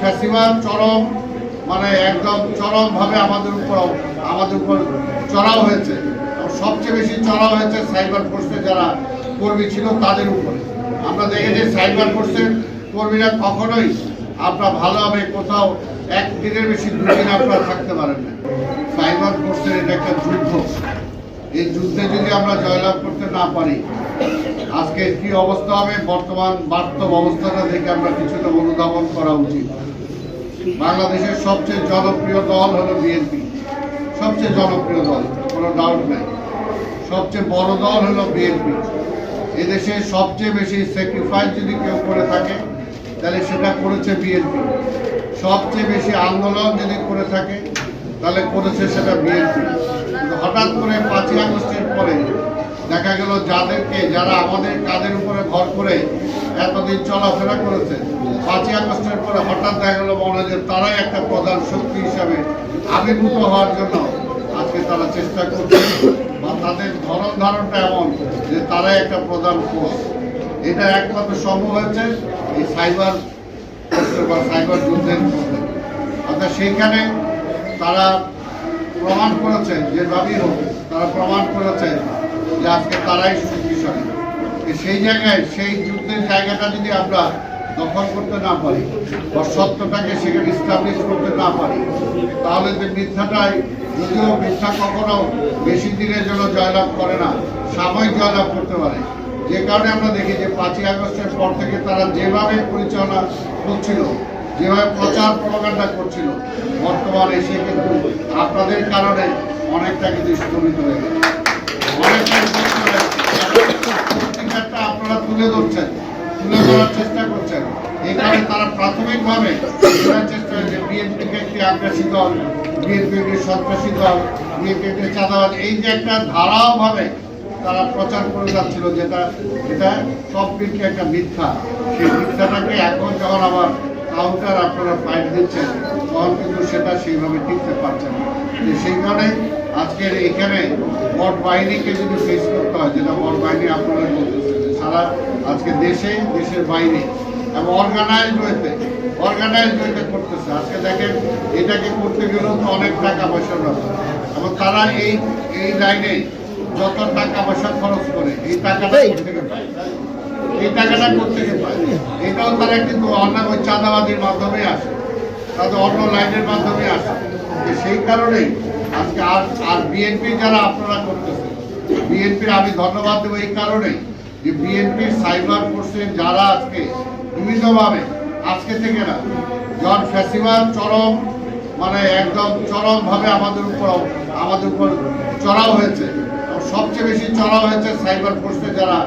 ফ্যাসিবাদ চরম একদম চরমভাবে আমাদের উপর চড়াও হয়েছে। সবচেয়ে বেশি চড়াও হয়েছে সাইবার ফোর্সে যারা কর্মী ছিল তাদের উপরে। আমরা দেখেছি সাইবার ফোর্সের কর্মীরা কখনোই আপনার ভালোভাবে কোথাও একদিনের বেশি দুদিন আপনারা থাকতে পারেন না। সাইবার ফোর্সের এটা একটা যুদ্ধ। এই যুদ্ধে যদি আমরা জয়লাভ করতে না পারি, আজকে কি অবস্থা হবে, বর্তমান বাস্তব অবস্থাটা দেখে আমরা কিছুটা অনুধাবন করা উচিত। বাংলাদেশের সবচেয়ে জনপ্রিয় দল হলো বিএনপি, সবচেয়ে জনপ্রিয় দল, কোনো ডাউট নেই। সবচেয়ে বড় দল হলো বিএনপি। এদেশে সবচেয়ে বেশি স্যাক্রিফাইস যদি কেউ করে থাকে তাহলে সেটা করেছে বিএনপি। সবচেয়ে বেশি আন্দোলন যদি করে থাকে তাহলে করেছে সেটা বিএনপি। কিন্তু হঠাৎ করে 5ই আগস্টের পরে দেখা গেল যারা আমাদের কাঁধের উপরে ভর করে এতদিন চলাফেরা করেছে, 5ই আগস্টের পরে হঠাৎ দেখা গেল মনে হয় যে তারাই একটা প্রধান শক্তি হিসাবে আবির্ভূত হওয়ার জন্য আজকে তারা চেষ্টা করছে, বা তাদের ধরন ধারণটা এমন যে তারাই একটা প্রধান ফোর্স। এটা একমাত্র সম্ভব হয়েছে এই সাইবার যুদ্ধের মধ্যে। অর্থাৎ সেইখানে তারা প্রমাণ করেছে, যেভাবেই হোক তারা প্রমাণ করেছে যে আজকে তারাই শক্তিশালী। সেই জায়গায় সেই যুদ্ধের জায়গাটা যদি আমরা দখল করতে না পারি বা সত্যটাকে সেখানে ইস্টাবলিশ করতে না পারি, তাহলে যে মিথ্যাটাই, যদিও মিথ্যা কখনো বেশি দিনের জন্য জয়লাভ করে না, সাময়িক জয়লাভ করতে পারে। যে কারণে আমরা দেখি যে 5ই আগস্টের পর থেকে তারা যেভাবে পরিচালনা করছিল, যেভাবে প্রচার প্রপাগান্ডা করছিল, বর্তমানে এসে কিন্তু আপনাদের কারণে অনেকটা কিন্তু স্থগিত হয়ে গেছে। অনেকটা আপনারা তুলে ধরার চেষ্টা করছেন। এই কারণে তারা প্রাথমিকভাবে চেষ্টা হয়েছে বিএনপিকে একটি আগ্রাসী দল, বিএনপি একটি সন্ত্রাসী দল, বিএনপি একটি চাঁদাবাজ, এই যে একটা ধারাওভাবে তারা প্রচার করে যাচ্ছিল, এটা কমপ্লিটলি একটা মিথ্যা। সেই মিথ্যাটাকে এখন যখন আবার কাউন্টার আপনারা ফাইট দিচ্ছেন, তখন কিন্তু সেটা সেইভাবে টিকতে পারছে না। সেই কারণে আজকের এখানে বট বাহিনীকে যদি ফেস করতে হয়, যেটা বট বাহিনী আপনারা বলতেছেন সারা আজকে দেশের বাইরে এবং অর্গানাইজড ওয়েতে করতেছে। আজকে দেখেন এটাকে করতে গেলেও তো অনেক টাকা পয়সার ব্যাপার, এবং তারা এই লাইনে যত টাকা পয়সা খরচ করে এই টাকাটা থেকে পায়, এটাও তারা কিন্তু অন্য ওই চাঁদাবাজির মাধ্যমে আসে, তাদের অন্য লাইনের মাধ্যমে আসে। সেই কারণেই আজকে আর বিএনপি যারা আপনারা করতেছে, বিএনপির আমি ধন্যবাদ দেবো এই কারণেই যে বিএনপির সাইবার ফোর্সের যারা আজকে বিভিন্নভাবে, আজকে থেকে না, যখন ফ্যাসিবাদ একদম চরমভাবে আমাদের উপর চড়াও হয়েছে, সবচেয়ে বেশি চড়াও হয়েছে সাইবার ফোর্সে যারা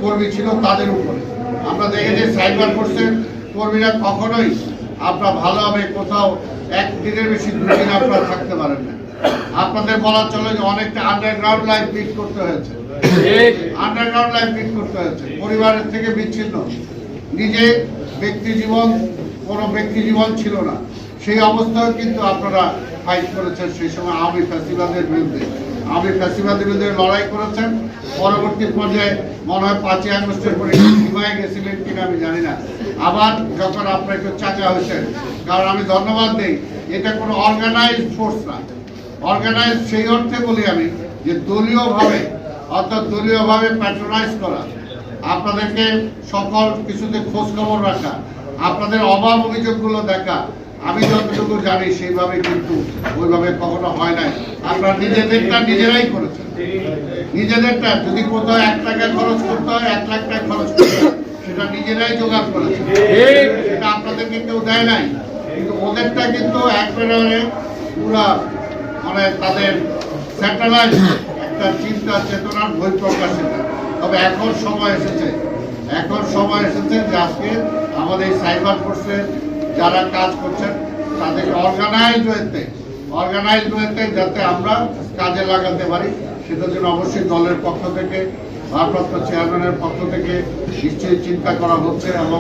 কর্মী ছিল তাদের উপরে। আমরা দেখেছি সাইবার ফোর্সের কর্মীরা কখনোই আপনার ভালোভাবে কোথাও একদিনের বেশি দুদিন আপনারা থাকতে পারেন না। আপনাদের বলা চলে যে অনেকটা আন্ডারগ্রাউন্ড লাইফ লিড করতে হয়েছে, পরিবারের থেকে বিচ্ছিন্ন, কোনো ব্যক্তি জীবন ছিল না। সেই অবস্থায় কিন্তু আপনারা ফাইট করেছেন সেই সময় আওয়ামী ফ্যাসিবাদের বিরুদ্ধে লড়াই করেছেন। পরবর্তী পর্যায়ে মনে হয় 5ই আগস্টের পরে সীমায় গেছিলেন কিনা আমি জানি না, আবার যখন আপনারা একটু চাচা হয়েছেন। কারণ আমি ধন্যবাদ দিই, এটা কোনো অর্গানাইজড ফোর্স না। অর্গানাইজ সেই অর্থে বলি আমি যে দলীয়ভাবে প্যাট্রোনাইজ করা, আপনাদেরকে সকল কিছুতে খোঁজ খবর রাখা, আপনাদের অভাব অভিযোগগুলো দেখা। আমি যতটুকু জানি সেইভাবে কিন্তু ওইভাবে কখনো হয় নাই। আপনারা নিজেদেরটা নিজেরাই করেছেন। নিজেদেরটা যদি কোথাও 1 টাকা খরচ করতে হয়, 1 লাখ টাকা খরচ করতে হয়, সেটা নিজেরাই জোগাড় করেছে, সেটা আপনাদেরকে কেউ দেয় নাই। কিন্তু ওদেরটা কিন্তু একেবারে পুরা তাদের স্যাটেলাইট একটা চিন্তা চেতনার বই প্রকাশ। তবে এখন সময় এসেছে যে আজকে আমাদের সাইবার ফোর্সের যারা কাজ করছেন তাদেরকে অর্গানাইজড ওয়েতে যাতে আমরা কাজে লাগাতে পারি, সেটার জন্য অবশ্যই দলের পক্ষ থেকে, ভারপ্রাপ্ত চেয়ারম্যানের পক্ষ থেকে নিশ্চয়ই চিন্তা করা হচ্ছে। এবং